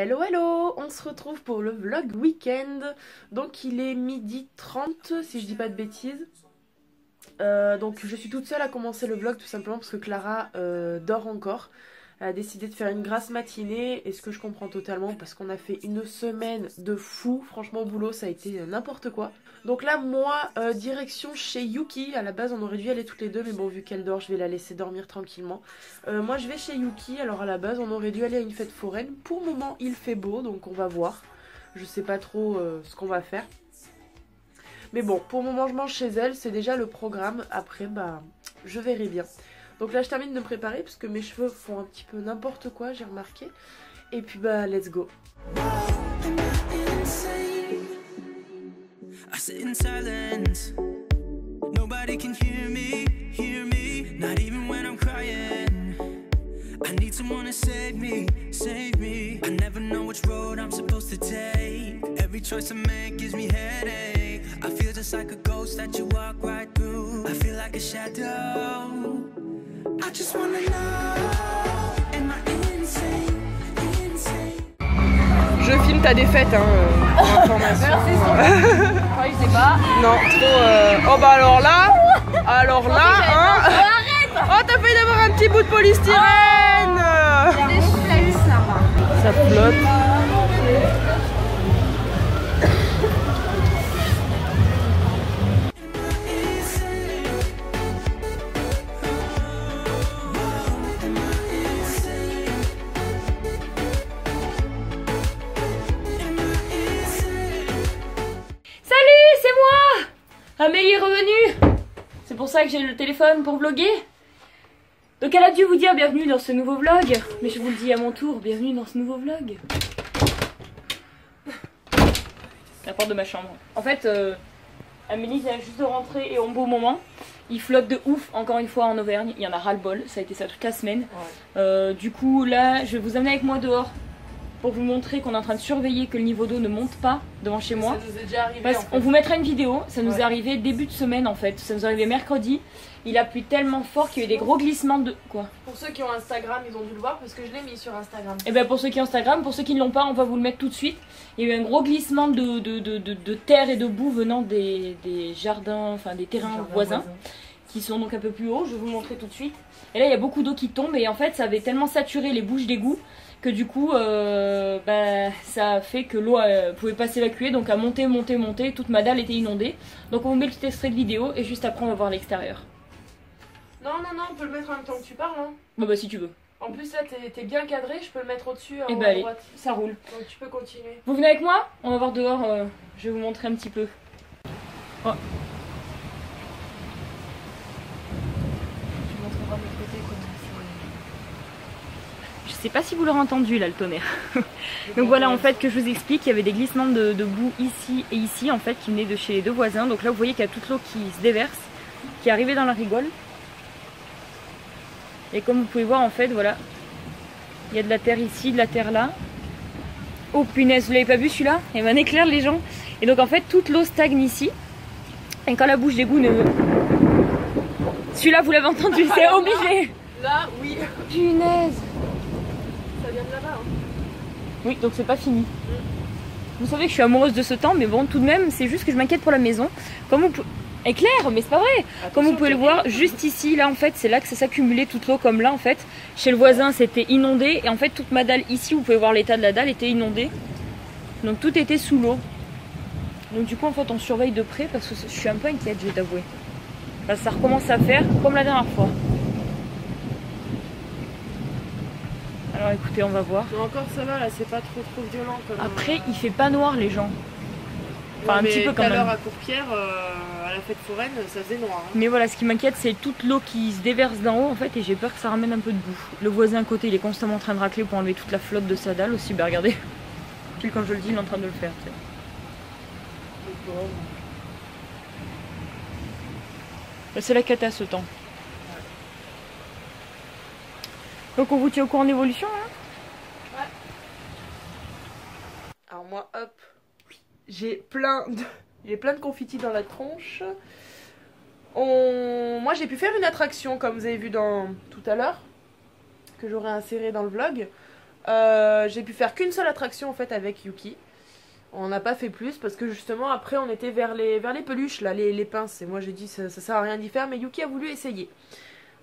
Hello hello, on se retrouve pour le vlog week-end. Donc il est 12h30 si je dis pas de bêtises. Donc je suis toute seule à commencer le vlog tout simplement parce que Clara dort encore. Elle a décidé de faire une grasse matinée et ce que je comprends totalement parce qu'on a fait une semaine de fou. Franchement au boulot ça a été n'importe quoi. Donc là moi direction chez Yuki. À la base on aurait dû y aller toutes les deux mais bon vu qu'elle dort je vais la laisser dormir tranquillement. Moi je vais chez Yuki. Alors à la base on aurait dû aller à une fête foraine. Pour le moment il fait beau donc on va voir. Je sais pas trop ce qu'on va faire. Mais bon, pour le moment je mange chez elle, c'est déjà le programme. Après, bah, je verrai bien. Donc là, je termine de me préparer parce que mes cheveux font un petit peu n'importe quoi, j'ai remarqué. Et puis, bah, let's go. I need someone to save me, save me. I never know which road I'm supposed to take. Every choice I make gives me headache. I feel just like a ghost that you walk right through. I feel like a shadow. I just wanna know, am I insane, insane? Je filme ta défaite, hein, pour information. Ouais, je sais pas. Non, trop... Oh bah alors là, hein. Oh, t'as failli d'avoir un petit bout de polystyrène. Ça flotte. Salut, c'est moi. Amélie est revenue. C'est pour ça que j'ai le téléphone pour vlogger. Donc elle a dû vous dire bienvenue dans ce nouveau vlog. Mais je vous le dis à mon tour, bienvenue dans ce nouveau vlog. La porte de ma chambre. En fait, Amélie vient juste de rentrer et au beau moment. Il flotte de ouf, encore une fois en Auvergne. Il y en a ras-le-bol, ça a été ça toute la semaine. Ouais. Du coup là, je vais vous amener avec moi dehors. Pour vous montrer qu'on est en train de surveiller que le niveau d'eau ne monte pas devant chez moi. Ça nous est déjà arrivé. Parce qu'on vous mettra une vidéo, ça nous est arrivé début de semaine en fait. Ça nous est arrivé mercredi. Il a plu tellement fort qu'il y a eu des gros glissements de... Quoi? Pour ceux qui ont Instagram, ils ont dû le voir parce que je l'ai mis sur Instagram. Et bien pour ceux qui ont Instagram, pour ceux qui ne l'ont pas, on va vous le mettre tout de suite. Il y a eu un gros glissement de terre et de boue venant des jardins, enfin des terrains voisins. Qui sont donc un peu plus hauts, je vais vous montrer tout de suite. Et là il y a beaucoup d'eau qui tombe et en fait ça avait tellement saturé les bouches d'égout que du coup ça a fait que l'eau pouvait pas s'évacuer, donc à monter, toute ma dalle était inondée. Donc on vous met le petit extrait de vidéo et juste après on va voir l'extérieur. Non, on peut le mettre en même temps que tu parles. Hein. Bah si tu veux. En plus là t'es bien cadré, je peux le mettre au-dessus en allez, droite. Ça roule. Donc tu peux continuer. Vous venez avec moi? On va voir dehors, je vais vous montrer un petit peu. Oh. Je sais pas si vous l'aurez entendu là le tonnerre. Donc voilà en fait que je vous explique, il y avait des glissements de boue ici et ici en fait qui venaient de chez les deux voisins. Donc là vous voyez qu'il y a toute l'eau qui se déverse, qui est arrivée dans la rigole. Et comme vous pouvez voir en fait voilà, il y a de la terre ici, de la terre là. Oh punaise, vous l'avez pas vu celui-là? Il y avait un éclair les gens. Et donc en fait toute l'eau stagne ici. Et quand la bouche d'égout ne... Celui-là vous l'avez entendu, c'est obligé. Là oui. Punaise. Ça vient de là-bas. Hein. Oui, donc c'est pas fini. Vous savez que je suis amoureuse de ce temps, mais bon, tout de même, c'est juste que je m'inquiète pour la maison. Comme vous pouvez... Éclair, mais c'est pas vrai. Attention, comme vous pouvez le voir, juste ici, là en fait, c'est là que ça s'accumulait toute l'eau comme là en fait. Chez le voisin, c'était inondé et en fait, toute ma dalle ici, vous pouvez voir l'état de la dalle, était inondée. Donc tout était sous l'eau. Donc du coup, en fait, on surveille de près parce que je suis un peu inquiète, je vais t'avouer. Parce que ça recommence à faire comme la dernière fois. Alors écoutez, on va voir. Mais encore ça va là, c'est pas trop violent comme... Après, il fait pas noir les gens. Enfin, ouais, un petit peu quand même. Tout à l'heure à Courpierre, à la fête foraine, ça faisait noir. Hein. Mais voilà, ce qui m'inquiète, c'est toute l'eau qui se déverse d'en haut en fait, et j'ai peur que ça ramène un peu de boue. Le voisin à côté, il est constamment en train de racler pour enlever toute la flotte de sa dalle aussi. Bah regardez, puis quand je le dis, il est en train de le faire. C'est la cata ce temps. Donc on vous tient au courant d'évolution hein? Ouais. Alors moi, hop, j'ai plein de confettis dans la tronche. Moi j'ai pu faire une attraction comme vous avez vu tout à l'heure, que j'aurai inséré dans le vlog. J'ai pu faire qu'une seule attraction en fait avec Yuki. On n'a pas fait plus parce que justement après on était vers les peluches là, les pinces. Et moi j'ai dit ça sert à rien d'y faire, mais Yuki a voulu essayer.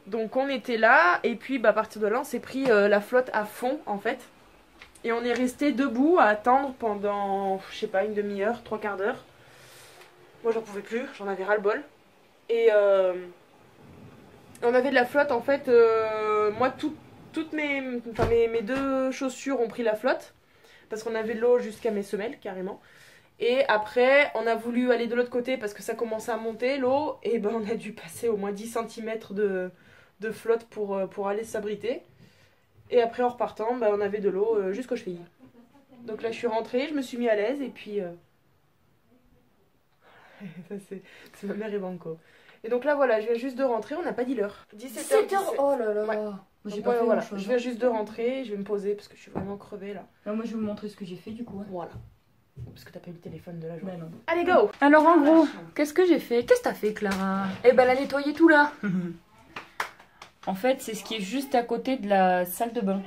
Donc on était là et puis bah, à partir de là on s'est pris la flotte à fond en fait. Et on est resté debout à attendre pendant, je sais pas, une demi-heure, 3/4 d'heure. Moi j'en pouvais plus, j'en avais ras le bol. Et on avait de la flotte en fait, moi toutes mes 2 chaussures ont pris la flotte. Parce qu'on avait de l'eau jusqu'à mes semelles carrément. Et après on a voulu aller de l'autre côté parce que ça commençait à monter l'eau. Et ben on a dû passer au moins 10 cm de flotte pour aller s'abriter. Et après en repartant, bah, on avait de l'eau jusqu'aux chevilles. Donc là je suis rentrée, je me suis mis à l'aise et puis... c'est ma mère et Banco. Et donc là voilà, je viens juste de rentrer, on n'a pas dit l'heure. 17h. Oh là là. Ouais. J'ai Donc, pas fait voilà, grand-chose. je viens juste de rentrer, je vais me poser parce que je suis vraiment crevée là. Alors moi je vais vous montrer ce que j'ai fait du coup. Voilà. Parce que t'as pas eu le téléphone de la journée. Bah non. Allez go. Alors en gros, qu'est-ce que j'ai fait? Qu'est-ce que t'as fait Clara? Eh ben elle a nettoyé tout là. En fait c'est ce qui est juste à côté de la salle de bain.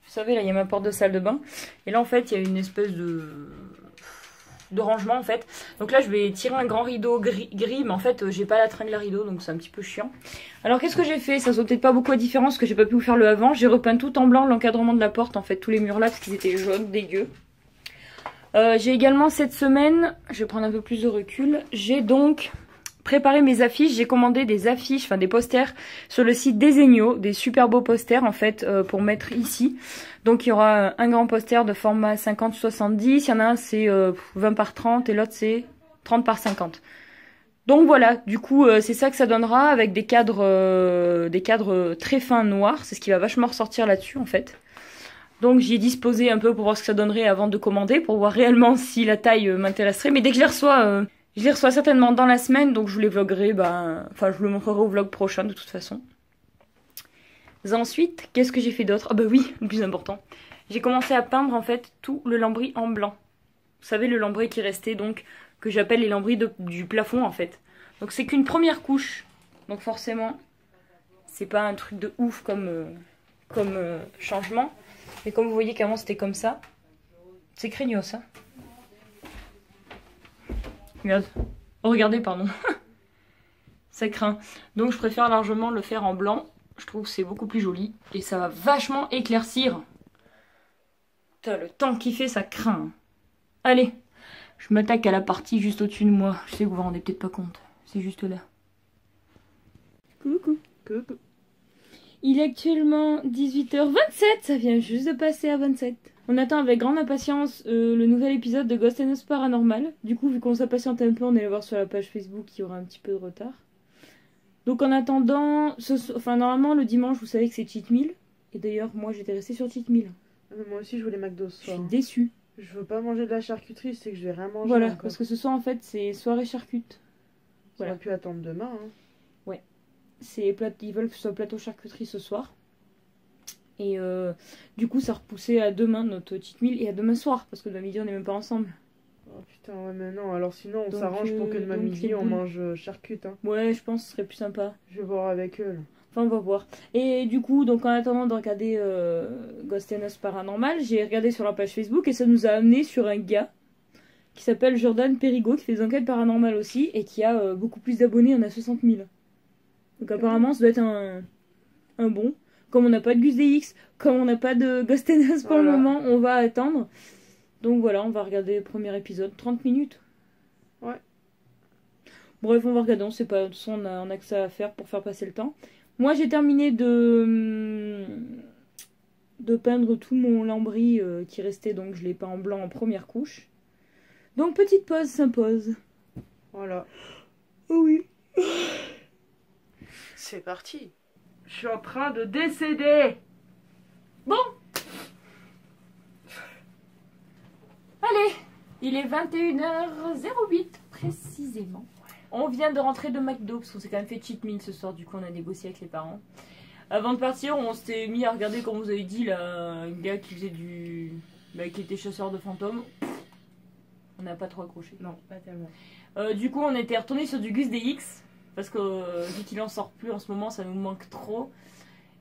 Vous savez là il y a ma porte de salle de bain. Et là en fait il y a une espèce de rangement en fait. Donc là je vais tirer un grand rideau gris mais en fait j'ai pas la tringle à rideau donc c'est un petit peu chiant. Alors qu'est-ce que j'ai fait? Ça se voit peut-être pas beaucoup à différence parce que j'ai pas pu vous faire le avant. J'ai repeint tout en blanc l'encadrement de la porte en fait, tous les murs là parce qu'ils étaient jaunes, dégueux. J'ai également cette semaine, je vais prendre un peu plus de recul, j'ai donc préparé mes affiches. J'ai commandé des affiches, enfin des posters sur le site Desenio, des super beaux posters en fait pour mettre ici. Donc il y aura un grand poster de format 50-70, il y en a un c'est 20 par 30 et l'autre c'est 30 par 50. Donc voilà, du coup c'est ça que ça donnera avec des cadres très fins noirs, c'est ce qui va vachement ressortir là-dessus en fait. Donc j'y ai disposé un peu pour voir ce que ça donnerait avant de commander, pour voir réellement si la taille m'intéresserait. Mais dès que je les reçois certainement dans la semaine, donc je vous les vloguerai, enfin je vous le montrerai au vlog prochain de toute façon. Ensuite, qu'est-ce que j'ai fait d'autre? Ah bah oui, le plus important. J'ai commencé à peindre en fait tout le lambris en blanc. Vous savez le lambris qui restait donc, que j'appelle les lambris du plafond en fait. Donc c'est qu'une première couche, donc forcément c'est pas un truc de ouf comme changement. Mais comme vous voyez qu'avant c'était comme ça, c'est craignos hein. Regarde. Oh regardez pardon. Ça craint. Donc je préfère largement le faire en blanc. Je trouve que c'est beaucoup plus joli. Et ça va vachement éclaircir. Putain le temps qu'il fait ça craint. Allez. Je m'attaque à la partie juste au-dessus de moi. Je sais que vous vous rendez peut-être pas compte. C'est juste là. Coucou. Coucou. Il est actuellement 18h27, ça vient juste de passer à 27. On attend avec grande impatience le nouvel épisode de Ghost and Us Paranormal. Du coup, vu qu'on s'impatiente un peu, on est allé voir sur la page Facebook qu'il y aura un petit peu de retard. Donc en attendant, normalement le dimanche, vous savez que c'est cheat meal. Et d'ailleurs, moi j'étais restée sur cheat meal. Moi aussi je voulais McDo ce Je soir. suis déçue. Je veux pas manger de la charcuterie, c'est que je vais rien manger. Voilà, encore. parce que ce soir en fait c'est soirée charcute. On aurait pu attendre demain. Hein. Ils veulent que ce soit plateau charcuterie ce soir. Et du coup ça repoussait à demain notre cheat meal et à demain soir. Parce que demain midi on n'est même pas ensemble. Oh putain ouais mais non, alors sinon on Donc, s'arrange pour que demain midi on mange charcute. Hein. Ouais je pense que ce serait plus sympa. Je vais voir avec eux là. Enfin on va voir. Et du coup donc en attendant de regarder Ghost and Us Paranormal, j'ai regardé sur la page Facebook et ça nous a amené sur un gars qui s'appelle Jordan Perigo qui fait des enquêtes paranormales aussi et qui a beaucoup plus d'abonnés, on a 60 000. Donc apparemment ça doit être un bon. Comme on n'a pas de Gus DX, comme on n'a pas de Ghost and Us pour le moment, on va attendre. Donc voilà, on va regarder le premier épisode, 30 minutes. Ouais. Bref, on va regarder, on sait pas, de toute façon on a que ça à faire pour faire passer le temps. Moi j'ai terminé de peindre tout mon lambris qui restait, donc je l'ai peint en blanc en première couche. Donc petite pause s'impose. Voilà. Oh oui. C'est parti. Je suis en train de décéder. Bon. Allez, il est 21h08 précisément. On vient de rentrer de McDo parce qu'on s'est quand même fait cheat meal ce soir. Du coup, on a négocié avec les parents. Avant de partir, on s'était mis à regarder, comme vous avez dit, là, un gars qui faisait qui était chasseur de fantômes. On n'a pas trop accroché. Non, pas tellement. Du coup, on était retourné sur du Gus DX. Parce que vu qu'il en sort plus en ce moment, ça nous manque trop.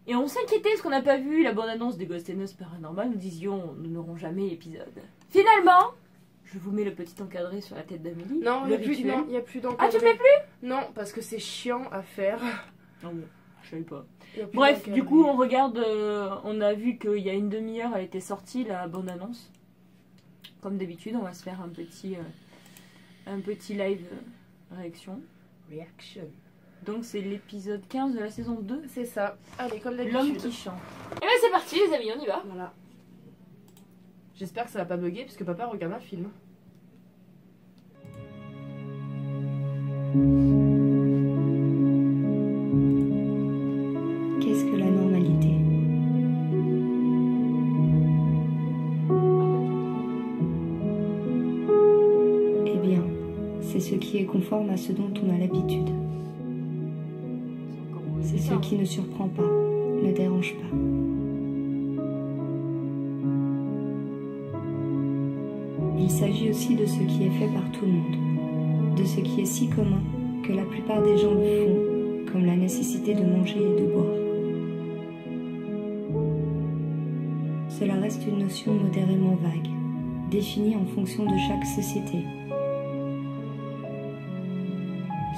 Et on s'inquiétait parce qu'on n'a pas vu la bande-annonce des Ghost and Us Paranormal. Nous disions, nous n'aurons jamais épisode. Finalement, je vous mets le petit encadré sur la tête d'Amélie. Non, il le n'y a plus d'encadré. Ah, tu le mets plus? Non, parce que c'est chiant à faire. Non, bon, je savais pas. Y a plus Bref, d'encadré. du coup, on regarde, on a vu qu'il y a une demi-heure, elle était sortie, la bande-annonce. Comme d'habitude, on va se faire un petit live réaction. Reaction. Donc c'est l'épisode 15 de la saison 2. C'est ça. Allez, comme L'homme d'habitude. qui chante. Et bien c'est parti les amis, on y va. Voilà. J'espère que ça va pas bugger puisque papa regarde un film. Qu'est-ce que la normalité? Eh bien, c'est ce qui est conforme à ce dont on a l'habitude. C'est ce qui ne surprend pas, ne dérange pas. Il s'agit aussi de ce qui est fait par tout le monde, de ce qui est si commun que la plupart des gens le font, comme la nécessité de manger et de boire. Cela reste une notion modérément vague, définie en fonction de chaque société,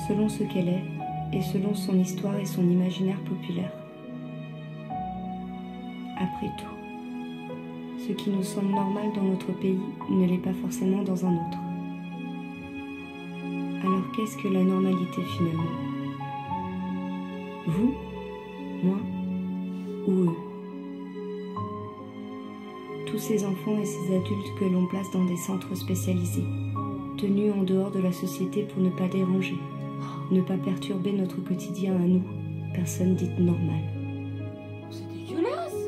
selon ce qu'elle est et selon son histoire et son imaginaire populaire. Après tout, ce qui nous semble normal dans notre pays ne l'est pas forcément dans un autre. Alors qu'est-ce que la normalité finalement? Vous, moi ou eux? Tous ces enfants et ces adultes que l'on place dans des centres spécialisés, tenus en dehors de la société pour ne pas déranger, ne pas perturber notre quotidien à nous, personnes dites normales. C'est dégueulasse.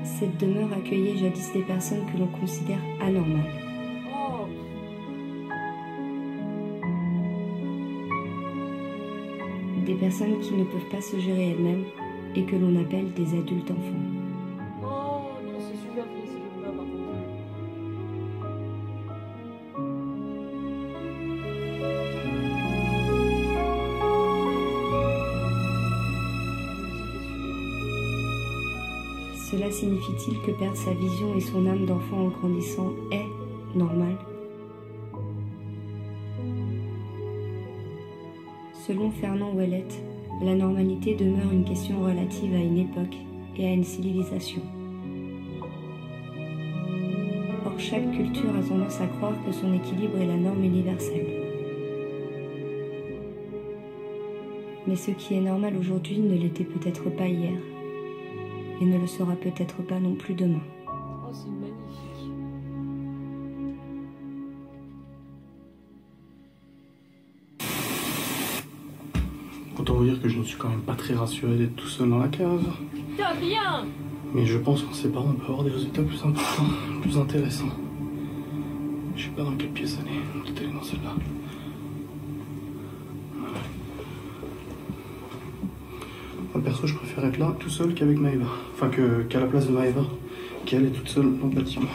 Cette demeure accueillait jadis des personnes que l'on considère anormales. Oh. Des personnes qui ne peuvent pas se gérer elles-mêmes et que l'on appelle des adultes enfants. Oh non, c'est super fait, c'est pas par contre. Cela signifie-t-il que perdre sa vision et son âme d'enfant en grandissant est normal? Selon Fernand Ouellette, la normalité demeure une question relative à une époque et à une civilisation. Or, chaque culture a tendance à croire que son équilibre est la norme universelle. Mais ce qui est normal aujourd'hui ne l'était peut-être pas hier, et ne le sera peut-être pas non plus demain. Oh, c'est magnifique. Autant vous dire que je ne suis quand même pas très rassuré d'être tout seul dans la cave. Putain, bien. Mais je pense qu'en séparant, on peut avoir des résultats plus importants, plus intéressants. Je sais pas dans quelle pièce elle est. Peut-être elle est dans celle-là. Voilà. Moi, perso, je préfère être là tout seul qu'avec Maëva. Enfin, qu'à la place de Maëva, qu'elle est toute seule dans le bâtiment.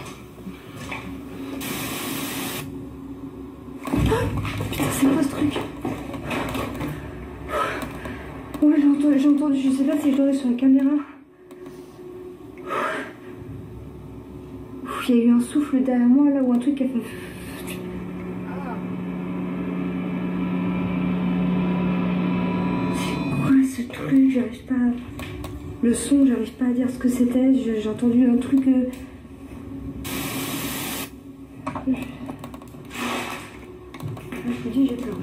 Putain, c'est quoi ce truc? Ouais, j'ai entendu, je sais pas si je l'aurai sur la caméra. Il y a eu un souffle derrière moi là ou un truc qui a fait. C'est quoi ce truc? J'arrive pas. Le son, j'arrive pas à dire ce que c'était. J'ai entendu un truc. Je vous dis, j'ai peur.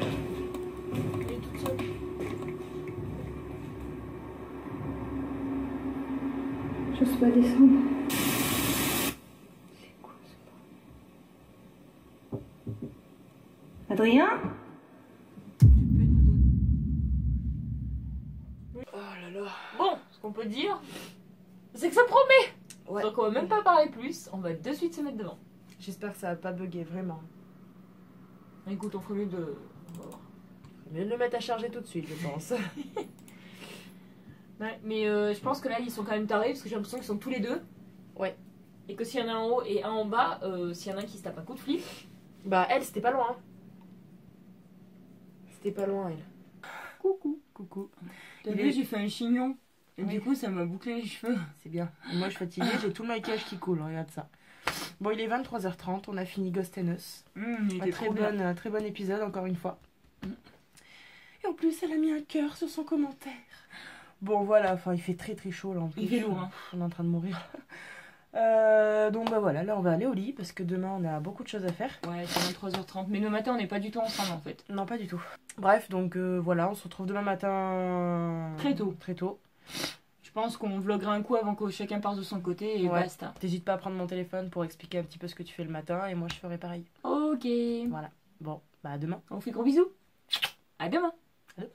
Elle est toute seule. J'ose pas descendre. C'est quoi ça? Adrien? Oh là là. Bon, ce qu'on peut dire, c'est que ça promet. Ouais. Donc on va même pas parler plus, on va de suite se mettre devant. J'espère que ça va pas bugger, vraiment. Écoute, on ferait mieux de... On va voir. Mieux de le mettre à charger tout de suite, je pense. Ouais, mais je pense que là ils sont quand même tarés parce que j'ai l'impression qu'ils sont tous les deux. Ouais. Et que s'il y en a un en haut et un en bas, s'il y en a un qui se tape un coup de flip. Bah, elle, c'était pas loin. C'était pas loin, elle. Coucou. Coucou. T'as Il vu, est- j'ai fait un chignon. Et Oui. du coup, ça m'a bouclé les cheveux. C'est bien. Et moi, je suis fatiguée, j'ai tout le maquillage qui coule, regarde ça. Bon, il est 23h30, on a fini Ghost and Us. Il était trop bien. Un très bon épisode, encore une fois. Et en plus, elle a mis un cœur sur son commentaire. Bon, voilà, enfin, il fait très très chaud là. En plus. Il fait lourd, hein. On est en train de mourir. Donc, bah voilà, là, on va aller au lit parce que demain, on a beaucoup de choses à faire. Ouais, c'est 23h30. Mais le matin, on n'est pas du tout ensemble en fait. Non, pas du tout. Bref, donc voilà, on se retrouve demain matin. Très tôt. Très tôt. Je pense qu'on vloguera un coup avant que chacun parte de son côté et Ouais. basta. T'hésites pas à prendre mon téléphone pour expliquer un petit peu ce que tu fais le matin et moi, je ferai pareil. Ok. Voilà. Bon, bah à demain. On vous fait gros bisous. À demain. Salut.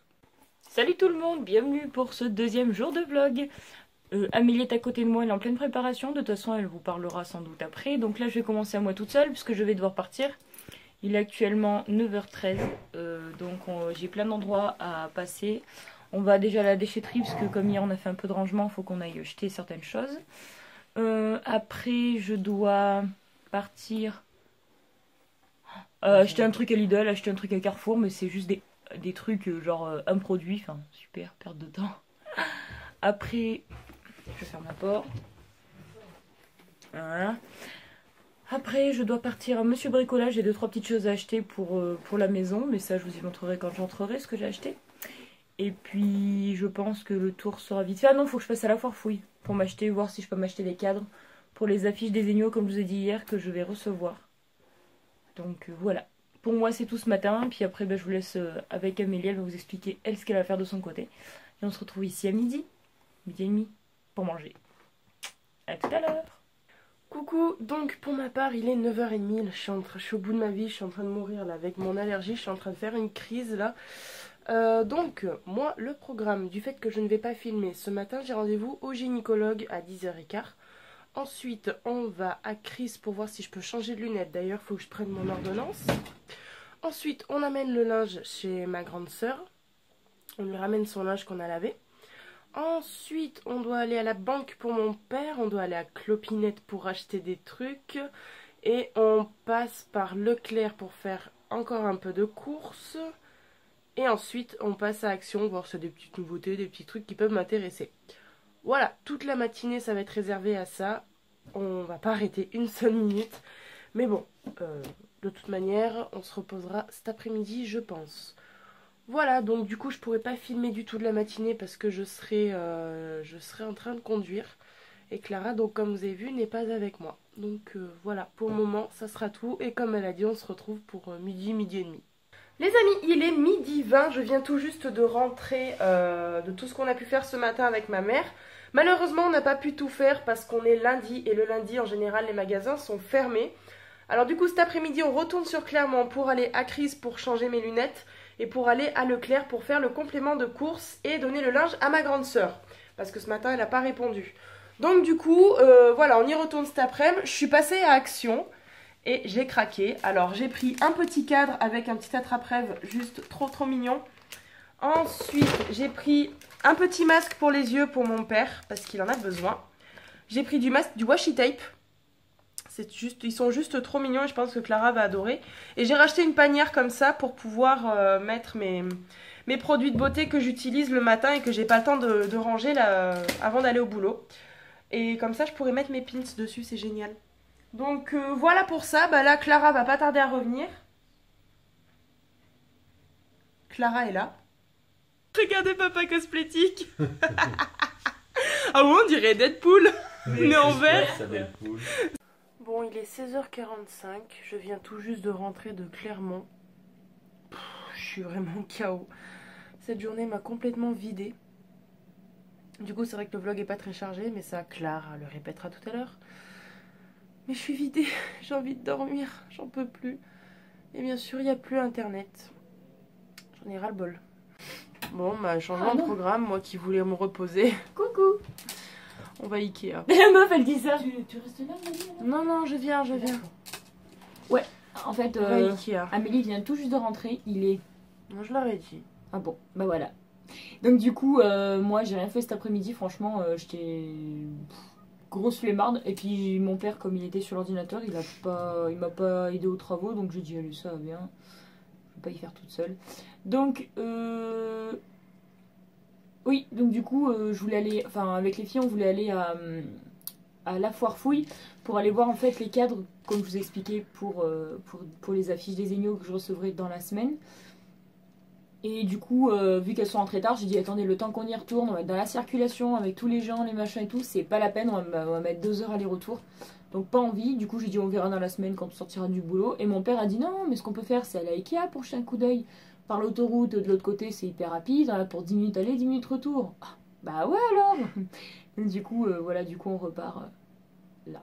Salut tout le monde, bienvenue pour ce deuxième jour de vlog. Amélie est à côté de moi, elle est en pleine préparation. De toute façon, elle vous parlera sans doute après. Donc là, je vais commencer à moi toute seule puisque je vais devoir partir. Il est actuellement 9h13. J'ai plein d'endroits à passer. On va déjà à la déchetterie parce que comme hier on a fait un peu de rangement, il faut qu'on aille jeter certaines choses. Après, je dois partir acheter un truc à Lidl, acheter un truc à Carrefour, mais c'est juste des trucs genre un produit. Enfin, super, perte de temps. Après, je ferme la porte. Voilà. Après, je dois partir à Monsieur Bricolage. J'ai 2-3 petites choses à acheter pour la maison, mais ça, je vous y montrerai quand j'entrerai ce que j'ai acheté. Et puis, je pense que le tour sera vite fait. Ah non, faut que je passe à la foire fouille pour m'acheter, voir si je peux m'acheter des cadres pour les affiches des Egnos, comme je vous ai dit hier, que je vais recevoir. Donc voilà. Pour moi, c'est tout ce matin. Puis après, je vous laisse avec Amélie. Elle va vous expliquer, elle, ce qu'elle va faire de son côté. Et on se retrouve ici à midi et demi, pour manger. À tout à l'heure. Coucou, donc pour ma part il est 9h30, je suis au bout de ma vie, je suis en train de mourir là avec mon allergie, je suis en train de faire une crise là. Donc moi le programme du fait que je ne vais pas filmer, ce matin j'ai rendez-vous au gynécologue à 10h15. Ensuite on va à Chris pour voir si je peux changer de lunettes, d'ailleurs il faut que je prenne mon ordonnance. Ensuite on amène le linge chez ma grande sœur, on lui ramène son linge qu'on a lavé. Ensuite, on doit aller à la banque pour mon père, on doit aller à Clopinette pour acheter des trucs. Et on passe par Leclerc pour faire encore un peu de courses. Et ensuite, on passe à Action, voir s'il y a des petites nouveautés, des petits trucs qui peuvent m'intéresser. Voilà, toute la matinée, ça va être réservé à ça. On va pas arrêter une seule minute. Mais bon, de toute manière, on se reposera cet après-midi, je pense. Voilà, donc du coup je pourrais pas filmer du tout de la matinée parce que je serai en train de conduire. Et Clara, donc comme vous avez vu, n'est pas avec moi. Donc voilà, pour le moment ça sera tout. Et comme elle a dit, on se retrouve pour midi, midi et demi. Les amis, il est midi 20, je viens tout juste de rentrer de tout ce qu'on a pu faire ce matin avec ma mère. Malheureusement on n'a pas pu tout faire parce qu'on est lundi et le lundi en général les magasins sont fermés. Alors du coup cet après-midi on retourne sur Clermont pour aller à Chris pour changer mes lunettes. Et pour aller à Leclerc pour faire le complément de course et donner le linge à ma grande sœur. Parce que ce matin, elle n'a pas répondu. Donc du coup, voilà, on y retourne cet après-midi. Je suis passée à Action et j'ai craqué. Alors j'ai pris un petit cadre avec un petit attrape-rêve juste trop mignon. Ensuite, j'ai pris un petit masque pour les yeux pour mon père parce qu'il en a besoin. J'ai pris du washi tape. Ils sont juste trop mignons et je pense que Clara va adorer. Et j'ai racheté une panière comme ça pour pouvoir mettre mes produits de beauté que j'utilise le matin et que j'ai pas le temps de ranger là, avant d'aller au boulot. Et comme ça je pourrais mettre mes pins dessus, c'est génial. Donc voilà pour ça, là Clara va pas tarder à revenir. Clara est là. Regardez papa cosmétique. Ah ouais, on dirait Deadpool, mais en vert. Bon, il est 16h45, je viens tout juste de rentrer de Clermont. Je suis vraiment KO. Cette journée m'a complètement vidée. Du coup, c'est vrai que le vlog est pas très chargé, mais ça, Clara le répétera tout à l'heure. Mais je suis vidée, j'ai envie de dormir, j'en peux plus. Et bien sûr, il n'y a plus internet. J'en ai ras-le-bol. Bon, changement de programme, moi qui voulais me reposer. Coucou. On va Ikea. La meuf, elle dit ça. Tu restes là, Amélie? Non, je viens. Ouais, en fait, On va Ikea. Amélie vient tout juste de rentrer. Il est... Non, je l'aurais dit. Ah bon, bah voilà. Donc du coup, moi, j'ai rien fait cet après-midi. Franchement, j'étais grosse flemmarde. Et puis mon père, comme il était sur l'ordinateur, il m'a pas aidé aux travaux. Donc j'ai dit, allez, ça va bien. peux pas y faire toute seule. Donc, oui, donc du coup, je voulais aller, enfin avec les filles, on voulait aller à la foire fouille pour aller voir en fait les cadres, comme je vous ai expliqué, pour les affiches des Egnos que je recevrai dans la semaine. Et du coup, vu qu'elles sont rentrées tard, j'ai dit attendez, le temps qu'on y retourne, on va être dans la circulation avec tous les gens, les machins et tout, c'est pas la peine, on va mettre 2 heures aller-retour. Donc pas envie, du coup j'ai dit on verra dans la semaine quand on sortira du boulot. Et mon père a dit non, mais ce qu'on peut faire c'est aller à Ikea pour jeter un coup d'œil. Par l'autoroute de l'autre côté c'est hyper rapide, pour 10 minutes aller, 10 minutes retour. Ah, bah ouais alors. Du coup, voilà, du coup on repart là.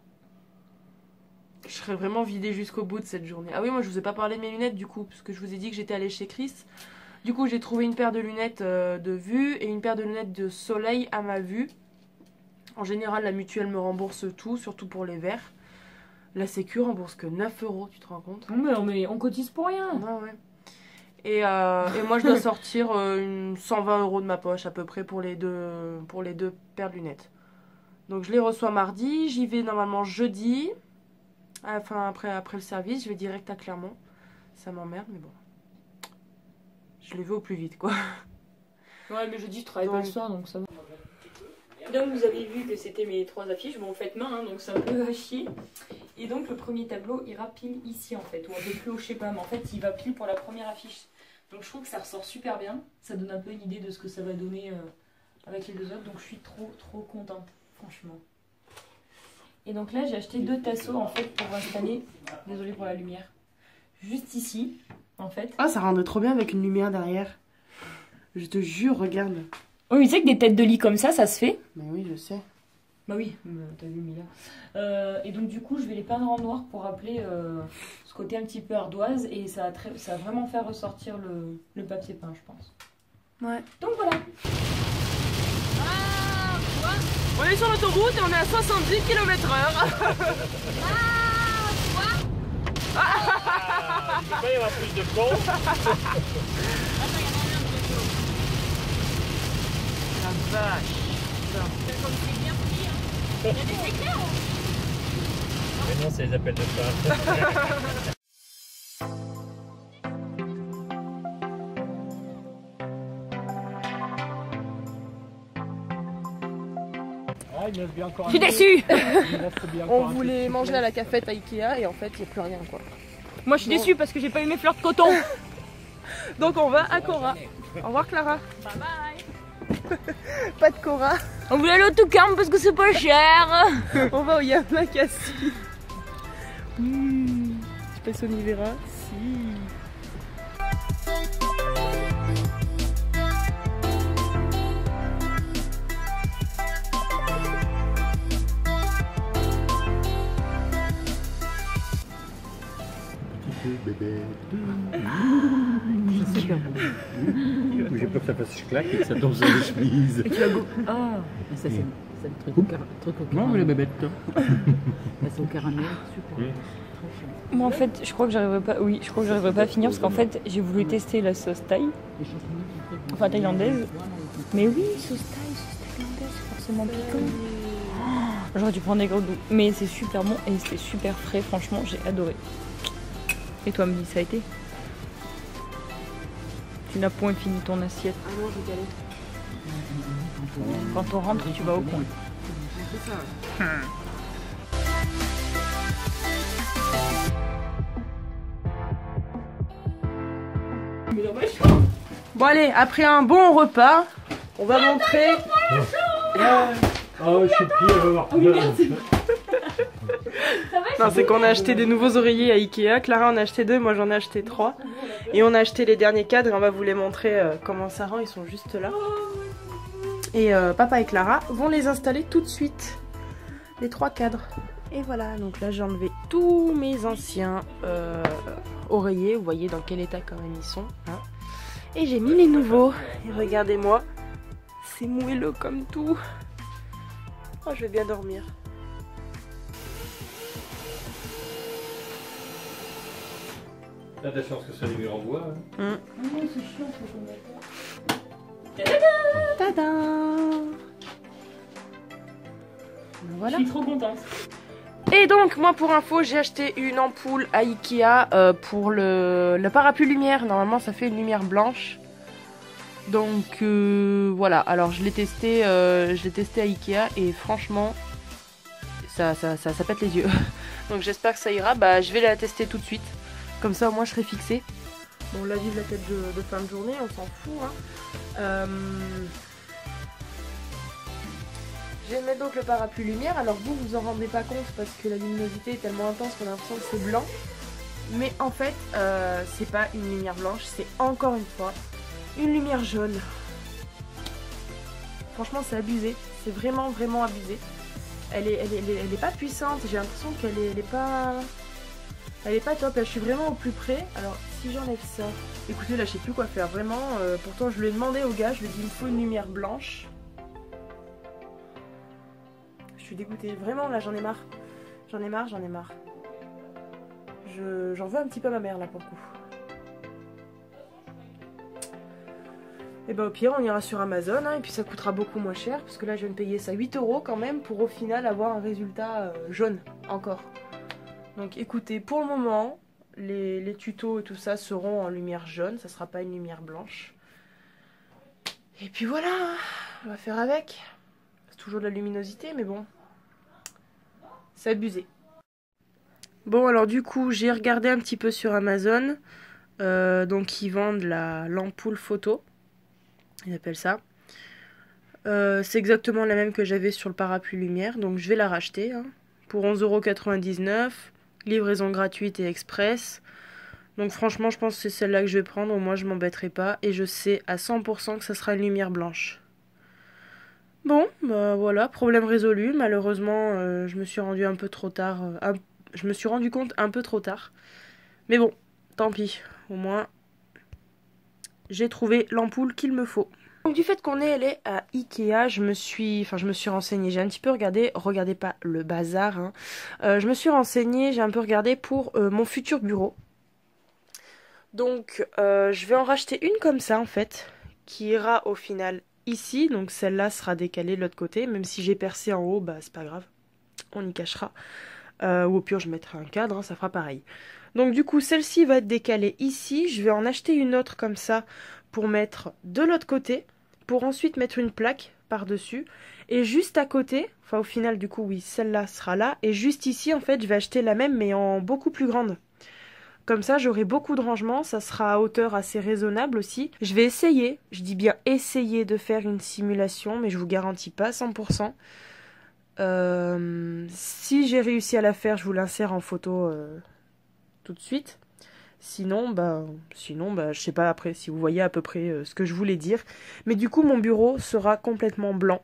Je serais vraiment vidée jusqu'au bout de cette journée. Ah oui, moi je vous ai pas parlé de mes lunettes du coup, parce que je vous ai dit que j'étais allée chez Chris. Du coup j'ai trouvé une paire de lunettes de vue et une paire de lunettes de soleil à ma vue. En général la mutuelle me rembourse tout, surtout pour les verres. La sécu rembourse que 9 €, tu te rends compte? Non mais on cotise pour rien. Ah ouais. Et moi je dois sortir 120 € de ma poche à peu près pour les deux paires de lunettes. Donc je les reçois mardi, j'y vais normalement jeudi. Enfin après le service, je vais direct à Clermont. Ça m'emmerde mais bon. Je les veux au plus vite quoi. Ouais mais jeudi je travaille pas le soir donc ça va. Donc vous avez vu que c'était mes 3 affiches, bon faites main hein, donc c'est un peu à chier. Et donc le premier tableau ira pile ici en fait, ou un peu plus haut je sais pas, mais en fait il va pile pour la première affiche. Donc je trouve que ça ressort super bien, ça donne un peu une idée de ce que ça va donner avec les 2 autres, donc je suis trop contente franchement. Et donc là j'ai acheté 2 tasseaux en fait pour installer, désolée pour la lumière, juste ici en fait. Ah ça rendrait trop bien avec une lumière derrière. Je te jure, regarde. Oui, tu sais que des têtes de lit comme ça se fait. Mais oui, je sais. Bah oui, t'as vu Mila. Et donc du coup, je vais les peindre en noir pour rappeler ce côté un petit peu ardoise. Et ça va vraiment faire ressortir le papier peint, je pense. Ouais. Donc voilà. On est sur l'autoroute et on est à 70 km/h. Il va y avoir plus de pont. La vache. Comme c'est bien pris, hein. Il y a des éclairs. Mais non, c'est les appels de phare. Je suis déçue. On voulait manger à la cafette à Ikea et en fait il n'y a plus rien quoi. Moi je suis déçue parce que j'ai pas eu mes fleurs de coton. Donc on va à Cora. Au revoir Clara. Bye bye. Pas de Cora. On voulait aller au Toucan parce que c'est pas cher. On va au Yamakasi. Je sais pas si on y verra. Si. Bébé. J'ai peur que ça fasse claque et que ça tombe sur les chemises. Ah, ça c'est le truc au caramel. Non, mais les bébêtes. C'est au caramel, super. Oui. Moi en fait, je crois que j'arriverai pas. Oui, je crois que j'arriverai pas à finir parce qu'en fait, j'ai voulu tester la sauce thaï, enfin thaïlandaise. Mais oui, sauce thaïlandaise, c'est forcément piquant. Oh, j'aurais dû prendre des gros doux, mais c'est super bon et c'était super frais. Franchement, j'ai adoré. Et toi, Amélie, ça a été? Tu n'as point fini ton assiette. Ah non, j'ai galé. Quand on rentre, tu vas au coin. C'est ça. Bon allez, après un bon repas, on va montrer. Oh, je suis pris, elle va voir tout Non, c'est qu'on a acheté des nouveaux oreillers à Ikea. Clara en a acheté 2, moi j'en ai acheté 3. Et on a acheté les derniers cadres et on va vous les montrer comment ça rend. Ils sont juste là. Et papa et Clara vont les installer tout de suite. Les 3 cadres. Et voilà, donc là j'ai enlevé tous mes anciens oreillers. Vous voyez dans quel état quand même ils sont. Hein. Et j'ai mis les nouveaux. Et regardez-moi, c'est moelleux comme tout. Oh, je vais bien dormir. T'as de la chance que ça lui renvoie. Hein. Tadam! Voilà. Je suis trop contente. Et donc moi pour info j'ai acheté une ampoule à Ikea pour le parapluie lumière. Normalement ça fait une lumière blanche. Donc voilà, alors je l'ai testé à Ikea et franchement ça pète les yeux. Donc j'espère que ça ira, bah je vais la tester tout de suite. Comme ça au moins je serai fixée. Bon la vie de la tête de fin de journée, on s'en fout hein. Je vais mettre donc le parapluie lumière. Alors vous vous en rendez pas compte parce que la luminosité est tellement intense qu'on a l'impression que c'est blanc. Mais en fait c'est pas une lumière blanche, c'est encore une fois une lumière jaune. Franchement c'est abusé, c'est vraiment abusé. Elle est pas puissante, j'ai l'impression qu'elle est pas top. Là je suis vraiment au plus près. Alors si j'enlève ça, écoutez là je sais plus quoi faire vraiment. Pourtant je lui ai demandé au gars, je lui ai dit il me faut une lumière blanche. Je suis dégoûtée, vraiment là j'en ai marre. J'en ai marre. J'en veux un petit peu à ma mère là pour le coup. Et bah au pire on ira sur Amazon hein, et puis ça coûtera beaucoup moins cher parce que là je viens de payer ça 8 € quand même pour au final avoir un résultat jaune encore. Donc écoutez, pour le moment les tutos et tout ça seront en lumière jaune, ça sera pas une lumière blanche. Et puis voilà, on va faire avec. C'est toujours de la luminosité mais bon, c'est abusé. Bon alors du coup j'ai regardé un petit peu sur Amazon, donc ils vendent l'ampoule photo. Ils appellent ça. C'est exactement la même que j'avais sur le parapluie lumière. Donc je vais la racheter hein, pour 11,99 €. Livraison gratuite et express. Donc franchement je pense que c'est celle-là que je vais prendre. Au moins je m'embêterai pas. Et je sais à 100% que ça sera une lumière blanche. Bon bah voilà, problème résolu. Malheureusement je me suis rendu un peu trop tard. Je me suis rendu compte un peu trop tard. Mais bon, tant pis. Au moins j'ai trouvé l'ampoule qu'il me faut. Donc du fait qu'on est allé à Ikea, je me suis renseignée, j'ai un petit peu regardé, regardez pas le bazar, hein. Je me suis renseignée, j'ai un peu regardé pour mon futur bureau. Donc je vais en racheter une comme ça en fait, qui ira au final ici, donc celle-là sera décalée de l'autre côté, même si j'ai percé en haut, bah c'est pas grave, on y cachera. Ou au pire je mettrai un cadre, hein, ça fera pareil. Donc du coup celle-ci va être décalée ici, je vais en acheter une autre comme ça pour mettre de l'autre côté, pour ensuite mettre une plaque par-dessus, et juste à côté, enfin au final du coup oui celle-là sera là, et juste ici en fait je vais acheter la même mais en beaucoup plus grande. Comme ça j'aurai beaucoup de rangement, ça sera à hauteur assez raisonnable aussi. Je vais essayer, je dis bien essayer de faire une simulation, mais je vous garantis pas 100%. Si j'ai réussi à la faire, je vous l'insère en photo tout de suite. Sinon, je sais pas après si vous voyez à peu près ce que je voulais dire. Mais du coup, mon bureau sera complètement blanc.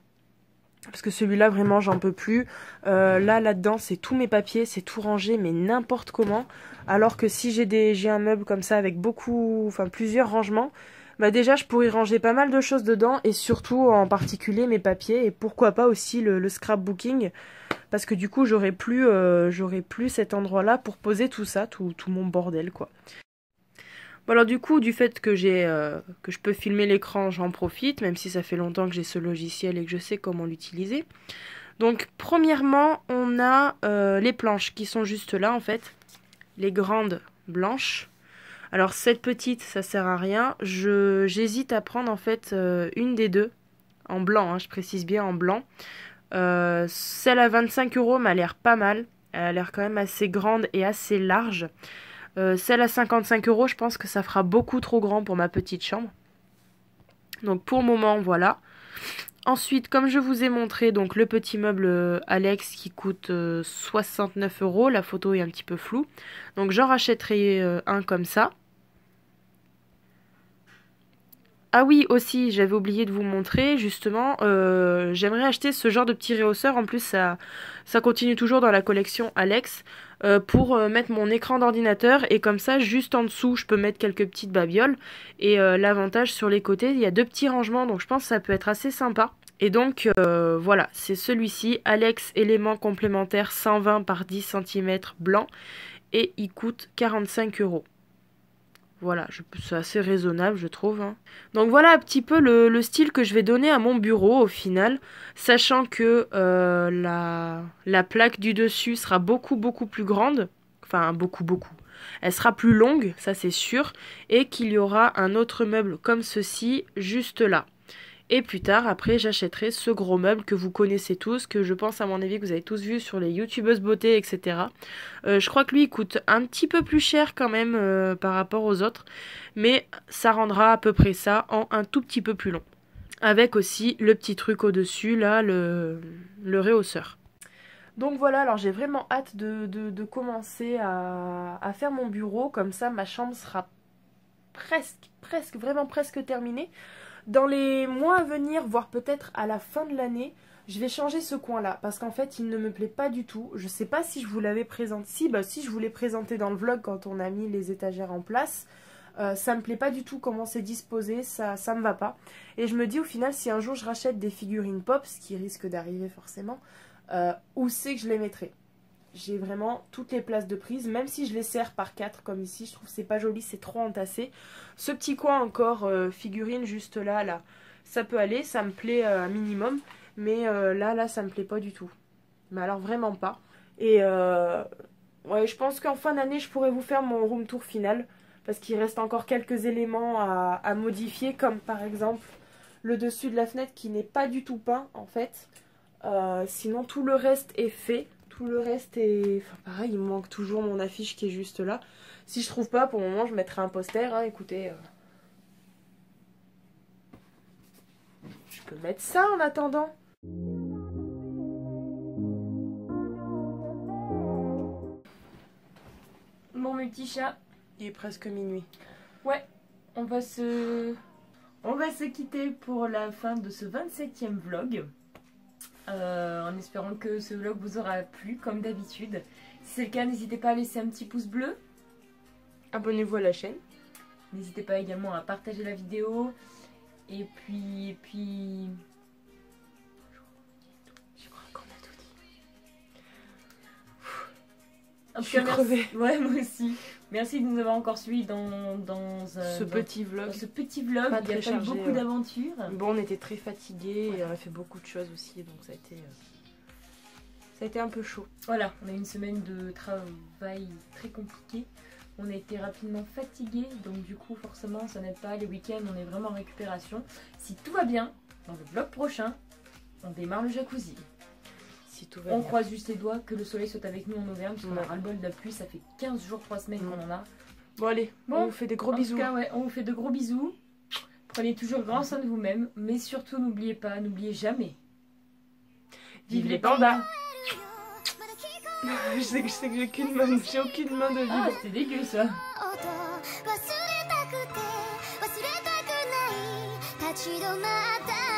Parce que celui-là, vraiment, j'en peux plus. Là-dedans, c'est tous mes papiers, c'est tout rangé, mais n'importe comment. Alors que si j'ai un meuble comme ça avec plusieurs rangements, bah déjà, je pourrais ranger pas mal de choses dedans. Et surtout, en particulier, mes papiers. Et pourquoi pas aussi le scrapbooking. Parce que du coup, j'aurai plus cet endroit-là pour poser tout ça, tout mon bordel, quoi. Bon alors du coup, du fait que je peux filmer l'écran, j'en profite, même si ça fait longtemps que j'ai ce logiciel et que je sais comment l'utiliser. Donc premièrement, on a les planches qui sont juste là en fait, les grandes blanches. Alors cette petite, ça sert à rien. J'hésite à prendre en fait une des deux, en blanc, hein, je précise bien en blanc. Celle à 25 € m'a l'air pas mal. Elle a l'air quand même assez grande et assez large. Celle à 55 €, je pense que ça fera beaucoup trop grand pour ma petite chambre. Donc pour le moment, voilà. Ensuite, comme je vous ai montré, donc le petit meuble Alex qui coûte 69 €. La photo est un petit peu floue. Donc j'en rachèterai un comme ça. Ah oui, aussi, j'avais oublié de vous montrer, justement, j'aimerais acheter ce genre de petit réhausseur. En plus, ça continue toujours dans la collection Alex, pour mettre mon écran d'ordinateur. Et comme ça, juste en dessous, je peux mettre quelques petites babioles. Et l'avantage sur les côtés, il y a deux petits rangements, donc je pense que ça peut être assez sympa. Et donc, voilà, c'est celui-ci, Alex élément complémentaire 120 par 10 cm blanc. Et il coûte 45 €. Voilà, c'est assez raisonnable, je trouve. Hein. Donc voilà un petit peu le style que je vais donner à mon bureau au final. Sachant que la plaque du dessus sera beaucoup plus grande. Enfin, beaucoup. Elle sera plus longue, ça c'est sûr. Et qu'il y aura un autre meuble comme ceci, juste là. Et plus tard, après, j'achèterai ce gros meuble que vous connaissez tous, que je pense à mon avis que vous avez tous vu sur les youtubeuses beauté, etc. Je crois que lui, il coûte un petit peu plus cher quand même par rapport aux autres. Mais ça rendra à peu près ça en un tout petit peu plus long. Avec aussi le petit truc au-dessus, là, le rehausseur. Donc voilà, alors j'ai vraiment hâte de commencer à faire mon bureau. Comme ça, ma chambre sera vraiment presque terminée. Dans les mois à venir, voire peut-être à la fin de l'année, je vais changer ce coin-là. Parce qu'en fait, il ne me plaît pas du tout. Je sais pas si je vous l'avais présenté. Si, je vous l'ai présenté dans le vlog quand on a mis les étagères en place. Ça me plaît pas du tout comment c'est disposé. Ça me va pas. Et je me dis au final, si un jour je rachète des figurines pop, ce qui risque d'arriver forcément, où c'est que je les mettrai? J'ai vraiment toutes les places de prise, même si je les serre par 4 comme ici, je trouve que c'est pas joli, c'est trop entassé. Ce petit coin encore, figurine juste là, ça peut aller, ça me plaît un minimum, mais là, ça me plaît pas du tout. Mais alors vraiment pas. Et ouais, je pense qu'en fin d'année, je pourrais vous faire mon room tour final, parce qu'il reste encore quelques éléments à modifier, comme par exemple le dessus de la fenêtre qui n'est pas du tout peint en fait. Sinon tout le reste est fait. Tout le reste est... Enfin pareil, il me manque toujours mon affiche qui est juste là. Si je trouve pas, pour le moment, je mettrai un poster. Hein, écoutez. Je peux mettre ça en attendant. Bon, mes petits chats. Il est presque minuit. Ouais, on va se quitter pour la fin de ce 27e vlog. En espérant que ce vlog vous aura plu comme d'habitude. Si c'est le cas, n'hésitez pas à laisser un petit pouce bleu. Abonnez-vous à la chaîne. N'hésitez pas également à partager la vidéo. Et puis... Je crois qu'on a tout dit. Je suis crevée. Ouais, moi aussi. Merci de nous avoir encore suivis dans ce petit vlog. Dans ce petit vlog, Pas il y a très pas eu chargé, beaucoup d'aventures. Bon, on était très fatigués et on a fait beaucoup de choses aussi, donc ça a été un peu chaud. Voilà, on a eu une semaine de travail très compliquée. On a été rapidement fatigués, donc du coup forcément ça n'aide pas. Les week-ends on est vraiment en récupération. Si tout va bien, dans le vlog prochain, on démarre le jacuzzi. Si tout va On bien. croise juste les doigts que le soleil soit avec nous en Auvergne, parce qu'on a ras-le-bol de la pluie, ça fait 15 jours, 3 semaines qu'on en a. Bon allez, on vous fait des gros bisous. En tout cas, ouais, on vous fait de gros bisous. Prenez toujours grand soin de vous-même, mais surtout n'oubliez pas, n'oubliez jamais. Vive les pandas. Je sais que j'ai aucune main de vide. Ah, c'était dégueu ça. 立ち止まった